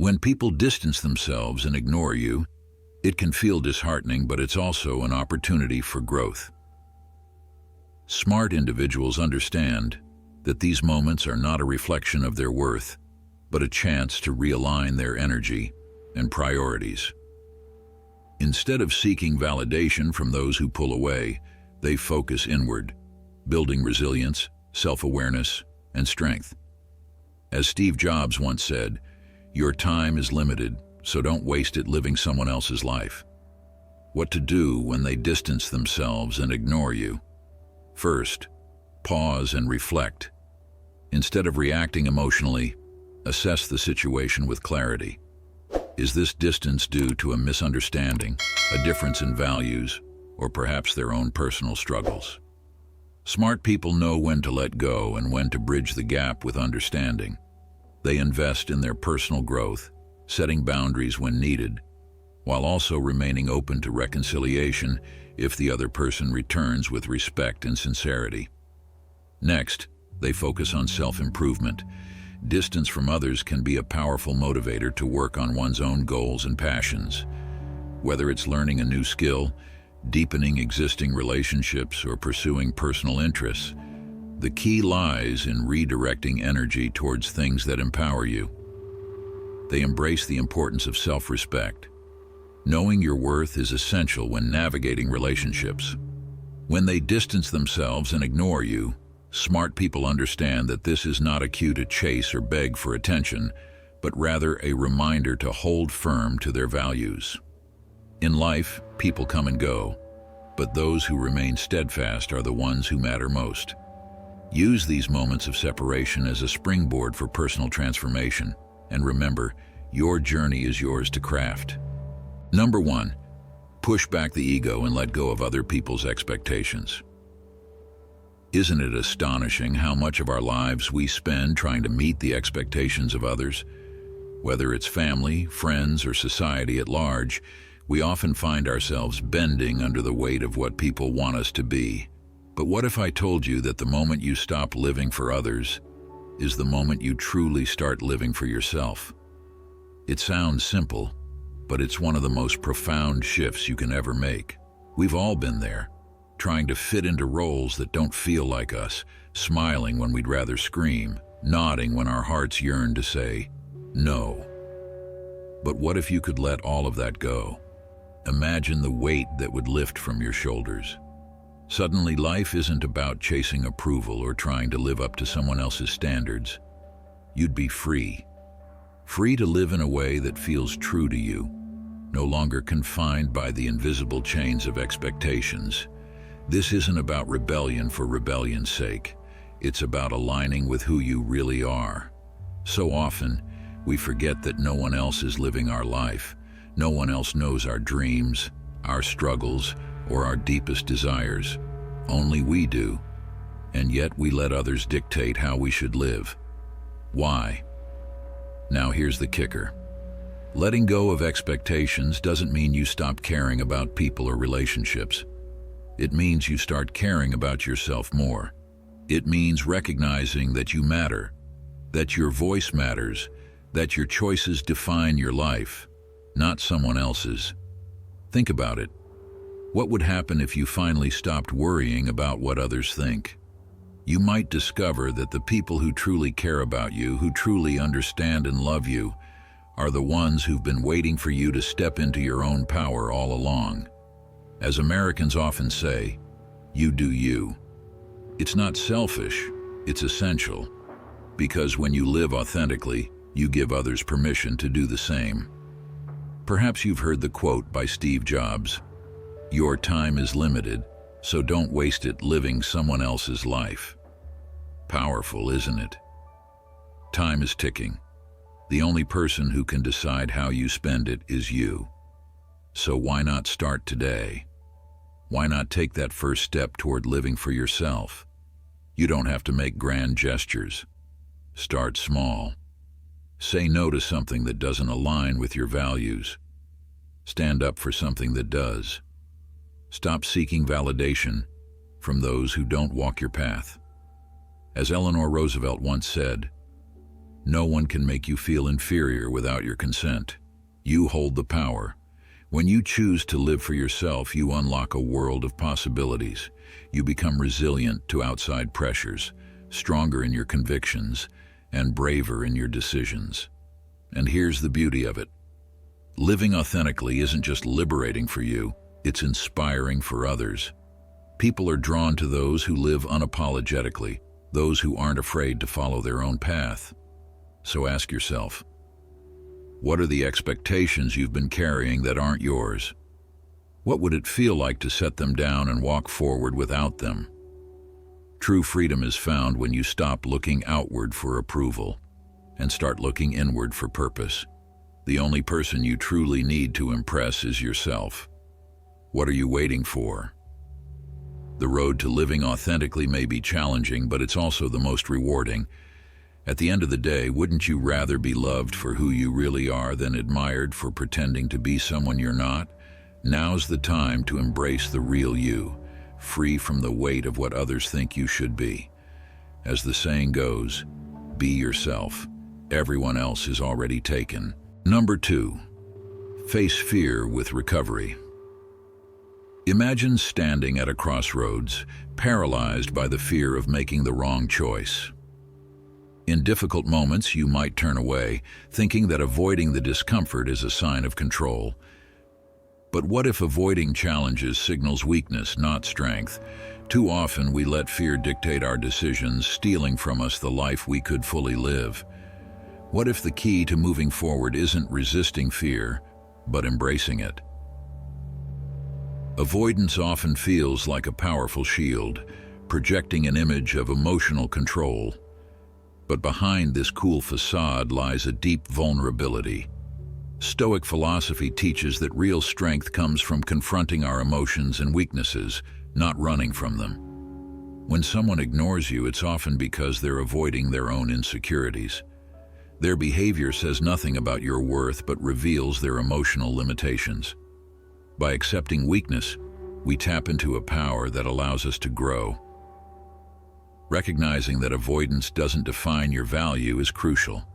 When people distance themselves and ignore you, it can feel disheartening, but it's also an opportunity for growth. Smart individuals understand that these moments are not a reflection of their worth, but a chance to realign their energy and priorities. Instead of seeking validation from those who pull away, they focus inward, building resilience, self-awareness, and strength. As Steve Jobs once said, "Your time is limited, so don't waste it living someone else's life." What to do when they distance themselves and ignore you? First, pause and reflect. Instead of reacting emotionally, assess the situation with clarity. Is this distance due to a misunderstanding, a difference in values, or perhaps their own personal struggles? Smart people know when to let go and when to bridge the gap with understanding. They invest in their personal growth, setting boundaries when needed, while also remaining open to reconciliation if the other person returns with respect and sincerity. Next, they focus on self-improvement. Distance from others can be a powerful motivator to work on one's own goals and passions. Whether it's learning a new skill, deepening existing relationships, or pursuing personal interests, the key lies in redirecting energy towards things that empower you. They embrace the importance of self-respect. Knowing your worth is essential when navigating relationships. When they distance themselves and ignore you, smart people understand that this is not a cue to chase or beg for attention, but rather a reminder to hold firm to their values. In life, people come and go, but those who remain steadfast are the ones who matter most. Use these moments of separation as a springboard for personal transformation, and remember, your journey is yours to craft. Number 1, push back the ego and let go of other people's expectations. Isn't it astonishing how much of our lives we spend trying to meet the expectations of others? Whether it's family, friends, or society at large, we often find ourselves bending under the weight of what people want us to be. But what if I told you that the moment you stop living for others is the moment you truly start living for yourself? It sounds simple, but it's one of the most profound shifts you can ever make. We've all been there, trying to fit into roles that don't feel like us, smiling when we'd rather scream, nodding when our hearts yearn to say no. But what if you could let all of that go? Imagine the weight that would lift from your shoulders. Suddenly, life isn't about chasing approval or trying to live up to someone else's standards. You'd be free. Free to live in a way that feels true to you, no longer confined by the invisible chains of expectations. This isn't about rebellion for rebellion's sake. It's about aligning with who you really are. So often, we forget that no one else is living our life. No one else knows our dreams, our struggles, or our deepest desires. Only we do. And yet we let others dictate how we should live. Why? Now here's the kicker. Letting go of expectations doesn't mean you stop caring about people or relationships. It means you start caring about yourself more. It means recognizing that you matter, that your voice matters, that your choices define your life, not someone else's. Think about it. What would happen if you finally stopped worrying about what others think? You might discover that the people who truly care about you, who truly understand and love you, are the ones who've been waiting for you to step into your own power all along. As Americans often say, you do you. It's not selfish, it's essential. Because when you live authentically, you give others permission to do the same. Perhaps you've heard the quote by Steve Jobs, "Your time is limited, so don't waste it living someone else's life." Powerful, isn't it? Time is ticking. The only person who can decide how you spend it is you. So why not start today? Why not take that first step toward living for yourself? You don't have to make grand gestures. Start small. Say no to something that doesn't align with your values. Stand up for something that does. Stop seeking validation from those who don't walk your path. As Eleanor Roosevelt once said, No one can make you feel inferior without your consent. You hold the power. When you choose to live for yourself, you unlock a world of possibilities. You become resilient to outside pressures, stronger in your convictions, and braver in your decisions. And here's the beauty of it. Living authentically isn't just liberating for you, it's inspiring for others. People are drawn to those who live unapologetically, those who aren't afraid to follow their own path. So ask yourself, what are the expectations you've been carrying that aren't yours? What would it feel like to set them down and walk forward without them? True freedom is found when you stop looking outward for approval and start looking inward for purpose. The only person you truly need to impress is yourself. What are you waiting for? The road to living authentically may be challenging, but it's also the most rewarding. At the end of the day, wouldn't you rather be loved for who you really are than admired for pretending to be someone you're not? Now's the time to embrace the real you, free from the weight of what others think you should be. As the saying goes, be yourself. Everyone else is already taken. Number 2, face fear with recovery. Imagine standing at a crossroads, paralyzed by the fear of making the wrong choice. In difficult moments, you might turn away, thinking that avoiding the discomfort is a sign of control. But what if avoiding challenges signals weakness, not strength? Too often we let fear dictate our decisions, stealing from us the life we could fully live. What if the key to moving forward isn't resisting fear, but embracing it? Avoidance often feels like a powerful shield, projecting an image of emotional control. But behind this cool facade lies a deep vulnerability. Stoic philosophy teaches that real strength comes from confronting our emotions and weaknesses, not running from them. When someone ignores you, it's often because they're avoiding their own insecurities. Their behavior says nothing about your worth but reveals their emotional limitations. By accepting weakness, we tap into a power that allows us to grow. Recognizing that avoidance doesn't define your value is crucial.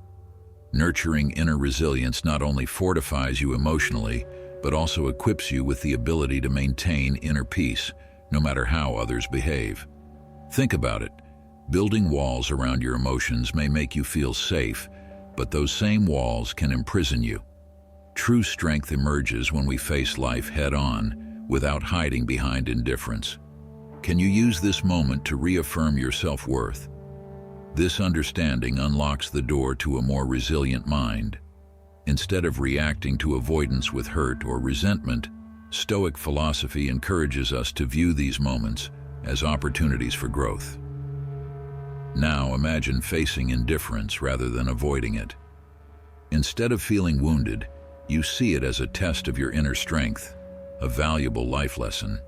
Nurturing inner resilience not only fortifies you emotionally, but also equips you with the ability to maintain inner peace, no matter how others behave. Think about it. Building walls around your emotions may make you feel safe, but those same walls can imprison you. True strength emerges when we face life head-on, without hiding behind indifference. Can you use this moment to reaffirm your self-worth? This understanding unlocks the door to a more resilient mind. Instead of reacting to avoidance with hurt or resentment, Stoic philosophy encourages us to view these moments as opportunities for growth. Now imagine facing indifference rather than avoiding it. Instead of feeling wounded, you see it as a test of your inner strength, a valuable life lesson.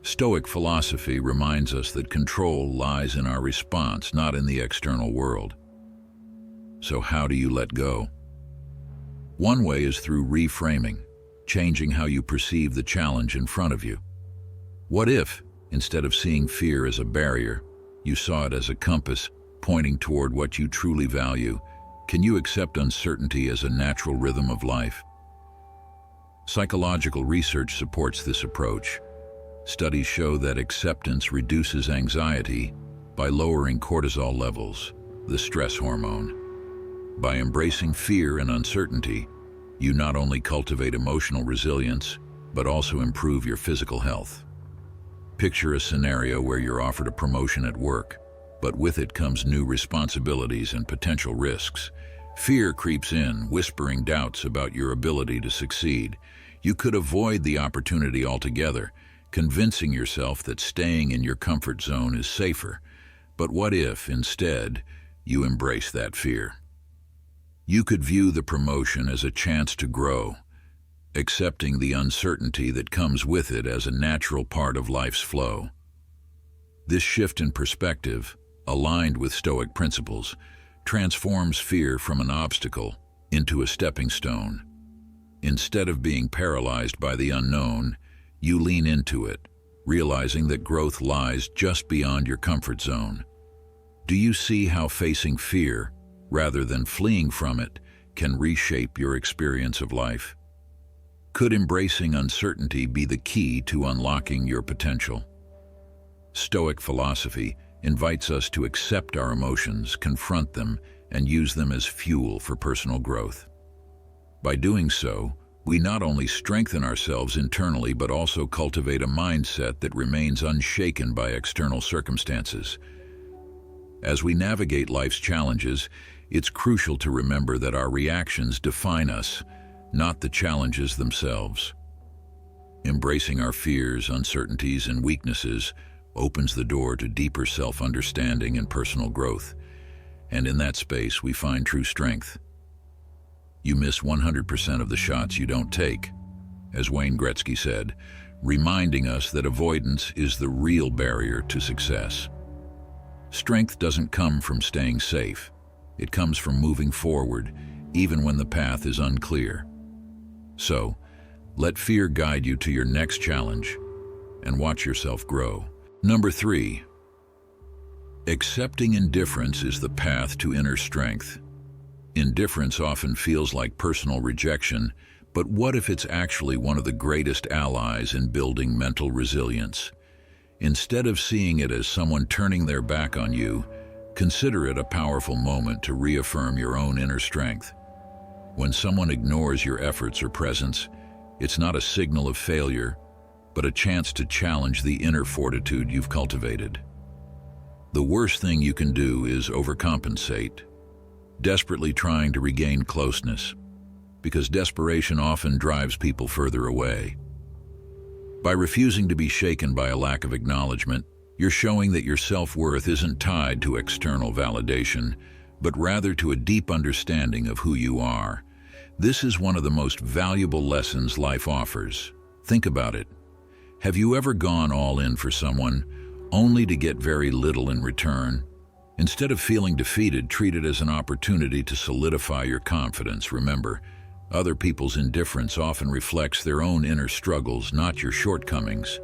Stoic philosophy reminds us that control lies in our response, not in the external world. So how do you let go? One way is through reframing, changing how you perceive the challenge in front of you. What if, instead of seeing fear as a barrier, you saw it as a compass pointing toward what you truly value? Can you accept uncertainty as a natural rhythm of life? Psychological research supports this approach. Studies show that acceptance reduces anxiety by lowering cortisol levels, the stress hormone. By embracing fear and uncertainty, you not only cultivate emotional resilience, but also improve your physical health. Picture a scenario where you're offered a promotion at work, but with it comes new responsibilities and potential risks. Fear creeps in, whispering doubts about your ability to succeed. You could avoid the opportunity altogether, convincing yourself that staying in your comfort zone is safer. But what if, instead, you embrace that fear? You could view the promotion as a chance to grow, accepting the uncertainty that comes with it as a natural part of life's flow. This shift in perspective, aligned with Stoic principles, transforms fear from an obstacle into a stepping stone. Instead of being paralyzed by the unknown, you lean into it, realizing that growth lies just beyond your comfort zone. Do you see how facing fear rather than fleeing from it, can reshape your experience of life. Could embracing uncertainty be the key to unlocking your potential? Stoic philosophy invites us to accept our emotions, confront them, and use them as fuel for personal growth. By doing so, we not only strengthen ourselves internally but also cultivate a mindset that remains unshaken by external circumstances. As we navigate life's challenges, it's crucial to remember that our reactions define us, not the challenges themselves. Embracing our fears, uncertainties, and weaknesses opens the door to deeper self-understanding and personal growth, and in that space we find true strength. You miss 100% of the shots you don't take, as Wayne Gretzky said, reminding us that avoidance is the real barrier to success. Strength doesn't come from staying safe. It comes from moving forward, even when the path is unclear. So, let fear guide you to your next challenge, and watch yourself grow. Number 3. Accepting indifference is the path to inner strength. Indifference often feels like personal rejection, but what if it's actually one of the greatest allies in building mental resilience? Instead of seeing it as someone turning their back on you, consider it a powerful moment to reaffirm your own inner strength. When someone ignores your efforts or presence, it's not a signal of failure, but a chance to challenge the inner fortitude you've cultivated. The worst thing you can do is overcompensate, desperately trying to regain closeness, because desperation often drives people further away. By refusing to be shaken by a lack of acknowledgement, you're showing that your self-worth isn't tied to external validation, but rather to a deep understanding of who you are. This is one of the most valuable lessons life offers. Think about it. Have you ever gone all in for someone, only to get very little in return? Instead of feeling defeated, treat it as an opportunity to solidify your confidence. Remember, other people's indifference often reflects their own inner struggles, not your shortcomings.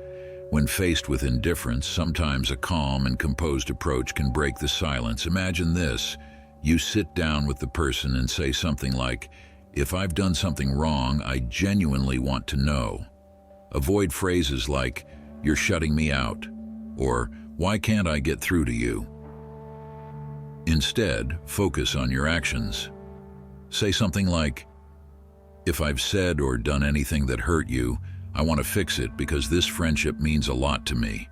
When faced with indifference, sometimes a calm and composed approach can break the silence. Imagine this. You sit down with the person and say something like, "If I've done something wrong, I genuinely want to know." Avoid phrases like, "You're shutting me out," or "Why can't I get through to you?" Instead, focus on your actions. Say something like, "If I've said or done anything that hurt you, I want to fix it because this friendship means a lot to me."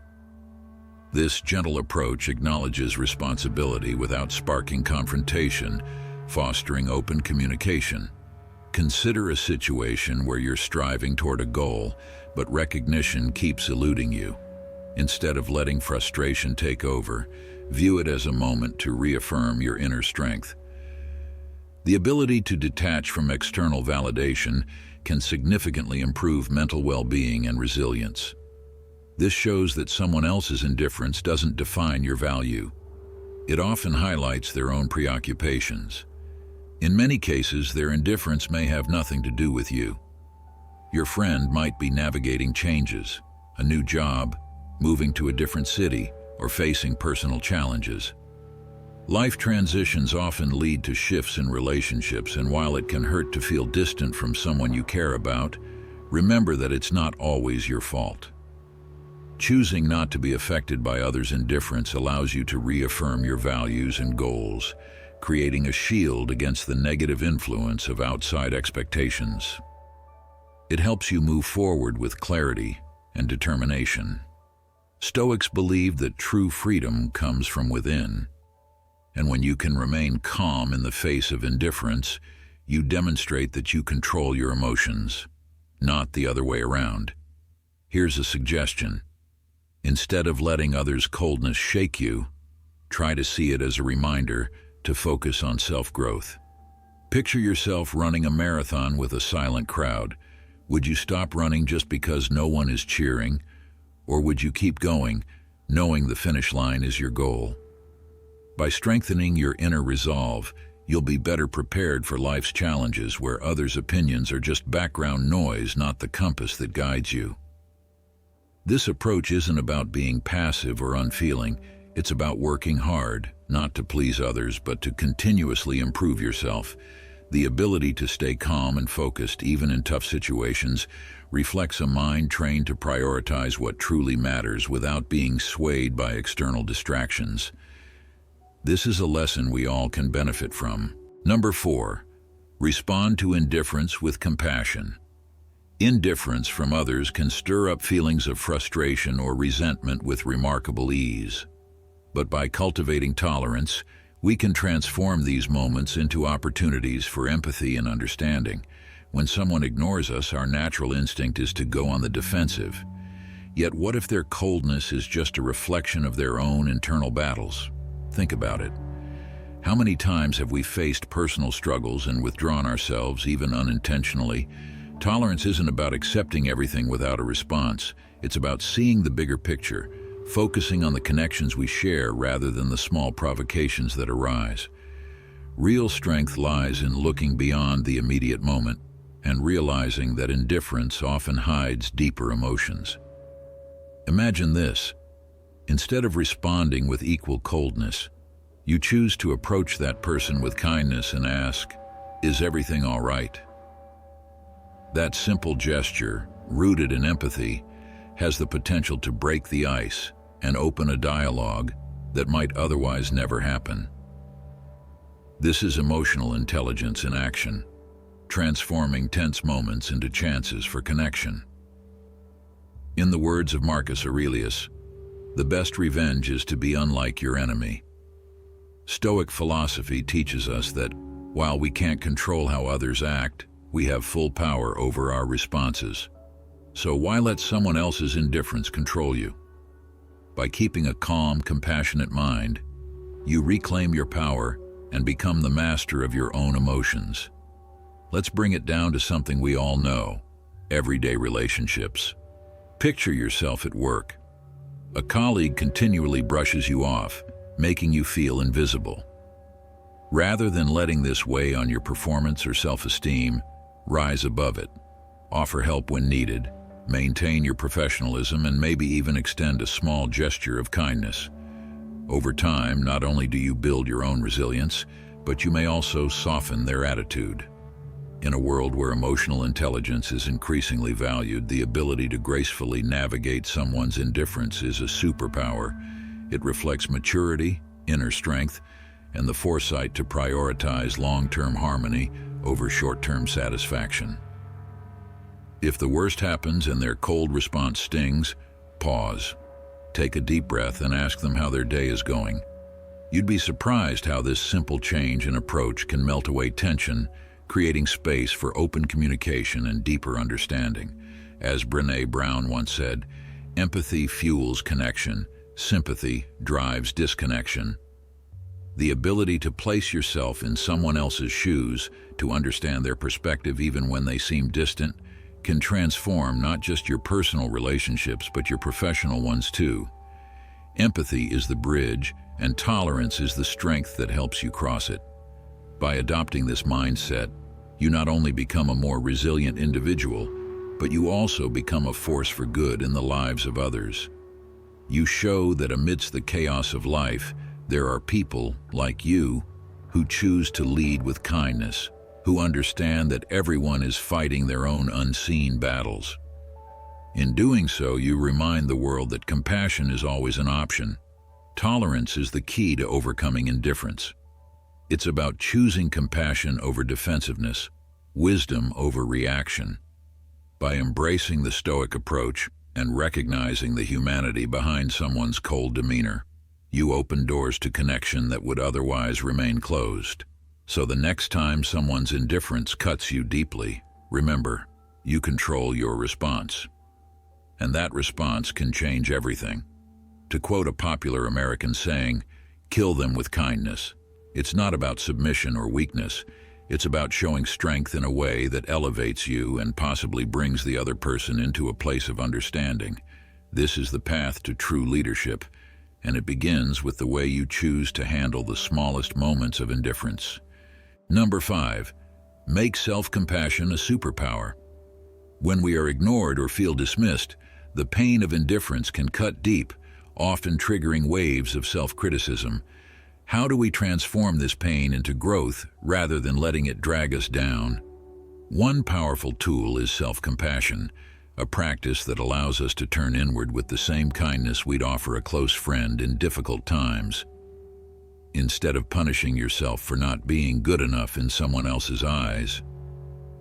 This gentle approach acknowledges responsibility without sparking confrontation, fostering open communication. Consider a situation where you're striving toward a goal, but recognition keeps eluding you. Instead of letting frustration take over, view it as a moment to reaffirm your inner strength. The ability to detach from external validation can significantly improve mental well-being and resilience. This shows that someone else's indifference doesn't define your value. It often highlights their own preoccupations. In many cases, their indifference may have nothing to do with you. Your friend might be navigating changes, a new job, moving to a different city, or facing personal challenges. Life transitions often lead to shifts in relationships, and while it can hurt to feel distant from someone you care about, remember that it's not always your fault. Choosing not to be affected by others' indifference allows you to reaffirm your values and goals, creating a shield against the negative influence of outside expectations. It helps you move forward with clarity and determination. Stoics believe that true freedom comes from within, and when you can remain calm in the face of indifference, you demonstrate that you control your emotions, not the other way around. Here's a suggestion. Instead of letting others' coldness shake you, try to see it as a reminder to focus on self-growth. Picture yourself running a marathon with a silent crowd. Would you stop running just because no one is cheering? Or would you keep going, knowing the finish line is your goal? By strengthening your inner resolve, you'll be better prepared for life's challenges where others' opinions are just background noise, not the compass that guides you. This approach isn't about being passive or unfeeling. It's about working hard, not to please others, but to continuously improve yourself. The ability to stay calm and focused, even in tough situations, reflects a mind trained to prioritize what truly matters without being swayed by external distractions. This is a lesson we all can benefit from. Number 4, respond to indifference with compassion. Indifference from others can stir up feelings of frustration or resentment with remarkable ease. But by cultivating tolerance, we can transform these moments into opportunities for empathy and understanding. When someone ignores us, our natural instinct is to go on the defensive. Yet what if their coldness is just a reflection of their own internal battles? Think about it. How many times have we faced personal struggles and withdrawn ourselves, even unintentionally? Tolerance isn't about accepting everything without a response. It's about seeing the bigger picture, focusing on the connections we share rather than the small provocations that arise. Real strength lies in looking beyond the immediate moment and realizing that indifference often hides deeper emotions. Imagine this. Instead of responding with equal coldness, you choose to approach that person with kindness and ask, "Is everything all right?" That simple gesture, rooted in empathy, has the potential to break the ice and open a dialogue that might otherwise never happen. This is emotional intelligence in action, transforming tense moments into chances for connection. In the words of Marcus Aurelius, the best revenge is to be unlike your enemy. Stoic philosophy teaches us that while we can't control how others act, we have full power over our responses. So why let someone else's indifference control you? By keeping a calm, compassionate mind, you reclaim your power and become the master of your own emotions. Let's bring it down to something we all know: everyday relationships. Picture yourself at work. A colleague continually brushes you off, making you feel invisible. Rather than letting this weigh on your performance or self-esteem, rise above it. Offer help when needed, maintain your professionalism, and maybe even extend a small gesture of kindness. Over time, not only do you build your own resilience, but you may also soften their attitude. In a world where emotional intelligence is increasingly valued, the ability to gracefully navigate someone's indifference is a superpower. It reflects maturity, inner strength, and the foresight to prioritize long-term harmony over short-term satisfaction. If the worst happens and their cold response stings, pause. Take a deep breath and ask them how their day is going. You'd be surprised how this simple change in approach can melt away tension, creating space for open communication and deeper understanding. As Brené Brown once said, empathy fuels connection, sympathy drives disconnection. The ability to place yourself in someone else's shoes, to understand their perspective even when they seem distant, can transform not just your personal relationships but your professional ones too. Empathy is the bridge, and tolerance is the strength that helps you cross it. By adopting this mindset, you not only become a more resilient individual, but you also become a force for good in the lives of others. You show that amidst the chaos of life, there are people like you who choose to lead with kindness, who understand that everyone is fighting their own unseen battles. In doing so, you remind the world that compassion is always an option. Tolerance is the key to overcoming indifference. It's about choosing compassion over defensiveness, wisdom over reaction. By embracing the Stoic approach and recognizing the humanity behind someone's cold demeanor, you open doors to connection that would otherwise remain closed. So the next time someone's indifference cuts you deeply, remember, you control your response. And that response can change everything. To quote a popular American saying, "Kill them with kindness." It's not about submission or weakness. It's about showing strength in a way that elevates you and possibly brings the other person into a place of understanding. This is the path to true leadership, and it begins with the way you choose to handle the smallest moments of indifference. Number 5, make self-compassion a superpower. When we are ignored or feel dismissed, the pain of indifference can cut deep, often triggering waves of self-criticism. How do we transform this pain into growth rather than letting it drag us down? One powerful tool is self-compassion, a practice that allows us to turn inward with the same kindness we'd offer a close friend in difficult times. Instead of punishing yourself for not being good enough in someone else's eyes,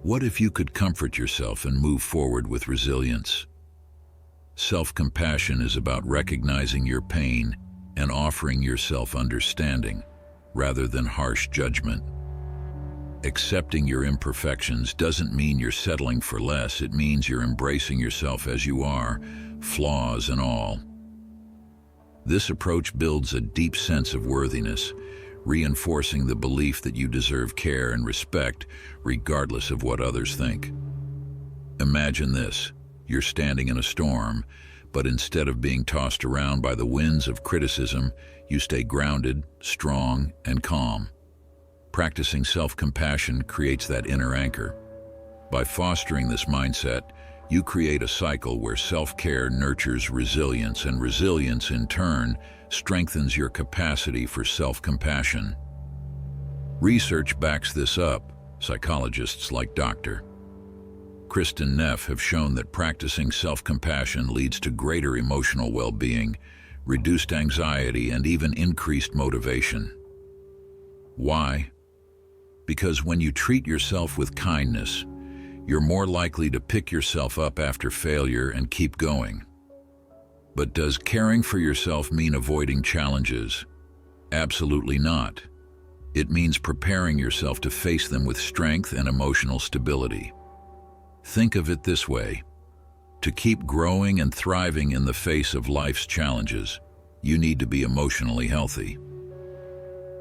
what if you could comfort yourself and move forward with resilience? Self-compassion is about recognizing your pain and offering yourself understanding rather than harsh judgment. Accepting your imperfections doesn't mean you're settling for less. It means you're embracing yourself as you are, flaws and all. This approach builds a deep sense of worthiness, reinforcing the belief that you deserve care and respect regardless of what others think. Imagine this: you're standing in a storm, but instead of being tossed around by the winds of criticism, you stay grounded, strong, and calm. Practicing self-compassion creates that inner anchor. By fostering this mindset, you create a cycle where self-care nurtures resilience, and resilience, in turn, strengthens your capacity for self-compassion. Research backs this up. Psychologists like Dr. Kristen Neff have shown that practicing self-compassion leads to greater emotional well-being, reduced anxiety, and even increased motivation. Why? Because when you treat yourself with kindness, you're more likely to pick yourself up after failure and keep going. But does caring for yourself mean avoiding challenges? Absolutely not. It means preparing yourself to face them with strength and emotional stability. Think of it this way: to keep growing and thriving in the face of life's challenges, you need to be emotionally healthy.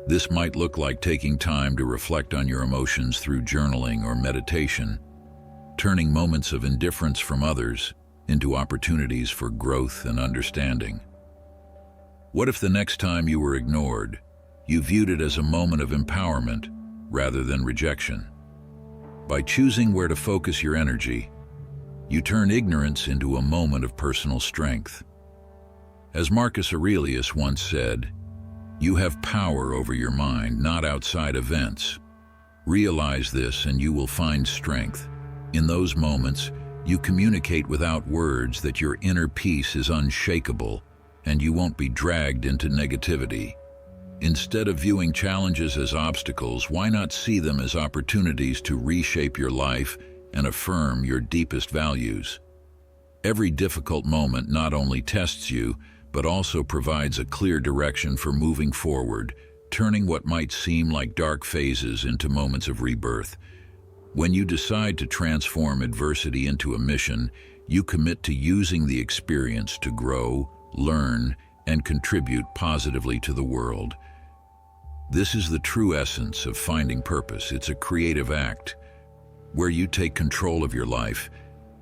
This might look like taking time to reflect on your emotions through journaling or meditation, turning moments of indifference from others into opportunities for growth and understanding. What if the next time you were ignored, you viewed it as a moment of empowerment rather than rejection? By choosing where to focus your energy, you turn ignorance into a moment of personal strength. As Marcus Aurelius once said, "You have power over your mind, not outside events." Realize this and you will find strength. In those moments, you communicate without words that your inner peace is unshakable and you won't be dragged into negativity. Instead of viewing challenges as obstacles, why not see them as opportunities to reshape your life and affirm your deepest values? Every difficult moment not only tests you, but also provides a clear direction for moving forward, turning what might seem like dark phases into moments of rebirth. When you decide to transform adversity into a mission, you commit to using the experience to grow, learn, and contribute positively to the world. This is the true essence of finding purpose. It's a creative act where you take control of your life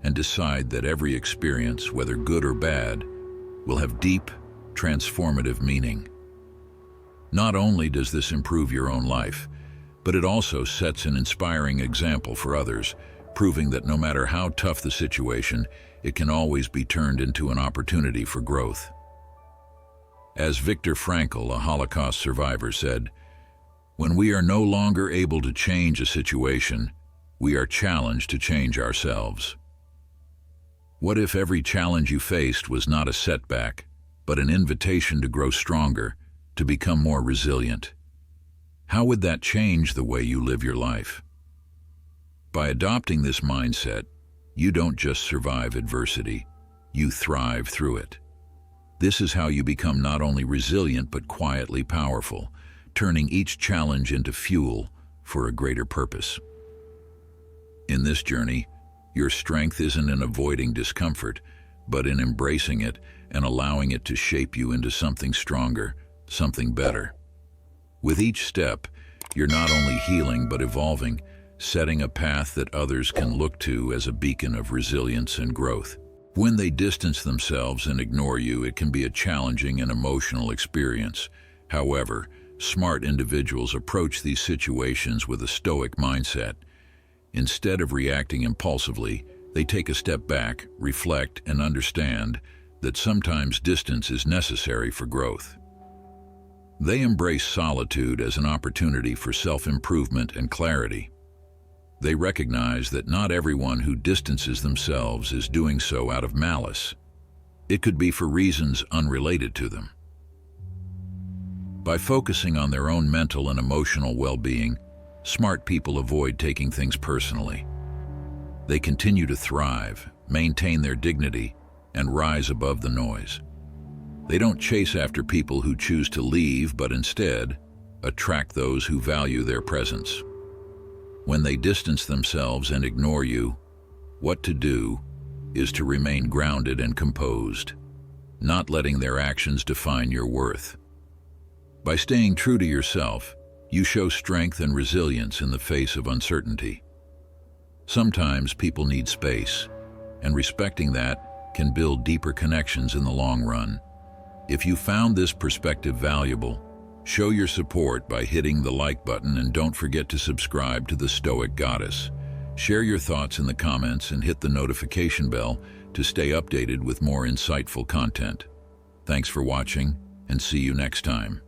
and decide that every experience, whether good or bad, will have deep, transformative meaning. Not only does this improve your own life, but it also sets an inspiring example for others, proving that no matter how tough the situation, it can always be turned into an opportunity for growth. As Viktor Frankl, a Holocaust survivor, said, "When we are no longer able to change a situation, we are challenged to change ourselves." What if every challenge you faced was not a setback, but an invitation to grow stronger, to become more resilient? How would that change the way you live your life? By adopting this mindset, you don't just survive adversity, you thrive through it. This is how you become not only resilient but quietly powerful, turning each challenge into fuel for a greater purpose. In this journey, your strength isn't in avoiding discomfort, but in embracing it and allowing it to shape you into something stronger, something better. With each step, you're not only healing but evolving, setting a path that others can look to as a beacon of resilience and growth. When they distance themselves and ignore you, it can be a challenging and emotional experience. However, smart individuals approach these situations with a stoic mindset. Instead of reacting impulsively, they take a step back, reflect, and understand that sometimes distance is necessary for growth. They embrace solitude as an opportunity for self-improvement and clarity. They recognize that not everyone who distances themselves is doing so out of malice. It could be for reasons unrelated to them. By focusing on their own mental and emotional well-being, smart people avoid taking things personally. They continue to thrive, maintain their dignity, and rise above the noise. They don't chase after people who choose to leave, but instead attract those who value their presence. When they distance themselves and ignore you, what to do is to remain grounded and composed, not letting their actions define your worth. By staying true to yourself, you show strength and resilience in the face of uncertainty. Sometimes people need space, and respecting that can build deeper connections in the long run. If you found this perspective valuable, show your support by hitting the like button, and don't forget to subscribe to the Stoic Goddess. Share your thoughts in the comments and hit the notification bell to stay updated with more insightful content. Thanks for watching, and see you next time.